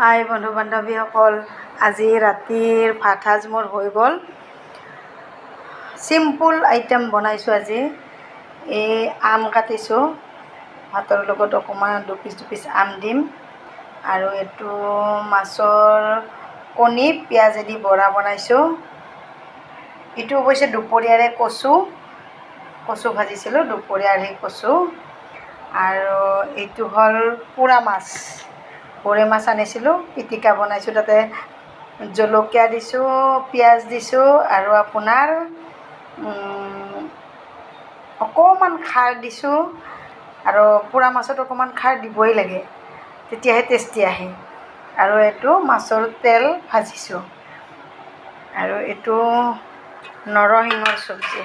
হাই বন্ধু বান্ধৱীসকল, আজি ৰাতিৰ ভাত সাজ মোৰ হৈ গ'ল। চিম্পুল আইটেম বনাইছোঁ আজি। এই আম কাটিছোঁ, ভাতৰ লগত অকণমান দুপিচ আম দিম। আৰু এইটো মাছৰ কণী পিঁয়াজেদি বৰা বনাইছোঁ। এইটো অৱশ্যে দুপৰীয়াৰে কচু ভাজিছিলোঁ, দুপৰীয়াৰ সেই কচু। আৰু এইটো হ'ল পোৰা মাছ, গৰৈ মাছ আনিছিলোঁ, পিটিকা বনাইছোঁ। তাতে জলকীয়া দিছোঁ, পিঁয়াজ দিছোঁ আৰু আপোনাৰ অকণমান খাৰ দিছোঁ। আৰু পোৰা মাছত অকণমান খাৰ দিবই লাগে, তেতিয়াহে টেষ্টি আহে। আৰু এইটো মাছৰ তেল ভাজিছোঁ। আৰু এইটো নৰসিংহৰ চব্জি,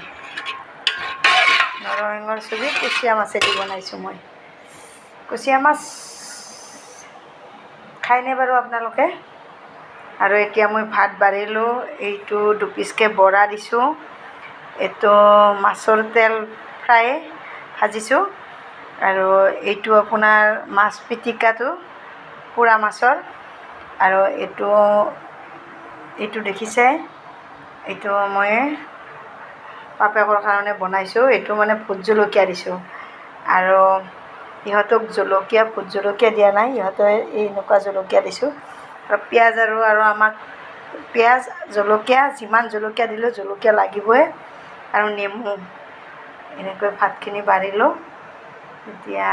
কুচিয়া মাছেদি বনাইছোঁ মই। কুচিয়া মাছ খায়নে বাৰু আপোনালোকে? আৰু এতিয়া মই ভাত বাঢ়িলোঁ। এইটো দুপিচকৈ বৰা দিছোঁ। এইটো মাছৰ তেল ফ্ৰাই ভাজিছোঁ। আৰু এইটো আপোনাৰ মাছ পিটিকাটো পোৰা মাছৰ। আৰু এইটো দেখিছে, এইটো মই বাপেকৰ কাৰণে বনাইছোঁ। এইটো মানে ভোট জলকীয়া দিছোঁ। আৰু ইহঁতক ভোট জলকীয়া দিয়া নাই, ইহঁতে এনেকুৱা জলকীয়া দিছোঁ। আৰু পিঁয়াজ আৰু আমাক পিঁয়াজ জলকীয়া, যিমান জলকীয়া দিলেও জলকীয়া লাগিবই। আৰু নেমু, এনেকৈ ভাতখিনি বাঢ়িলোঁ। এতিয়া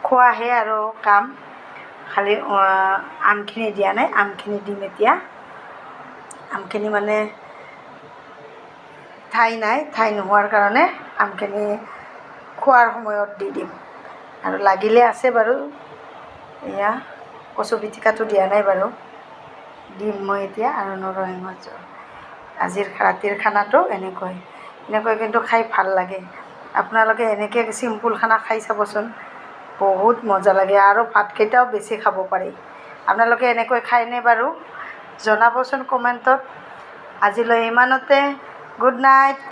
খোৱাহে আৰু কাম, খালি আমখিনি দিয়া নাই, আমখিনি দিম এতিয়া। আমখিনি মানে ঠাই নোহোৱাৰ কাৰণে আমখিনি খোৱাৰ সময়ত দি দিম। আৰু লাগিলে আছে বাৰু, এয়া কচু পিটিকাটো দিয়া নাই বাৰু, দিম মই এতিয়া। আৰু নৰসিংহৰ জোল। আজিৰ ৰাতিৰ খানাটো এনেকৈ কিন্তু খাই ভাল লাগে। আপোনালোকে এনেকৈ চিম্পুল খানা খাই চাবচোন, বহুত মজা লাগে। আৰু ভাতকেইটাও বেছি খাব পাৰি। আপোনালোকে এনেকৈ খায়নে বাৰু? জনাবচোন কমেণ্টত। আজিলৈ ইমানতে। Good night.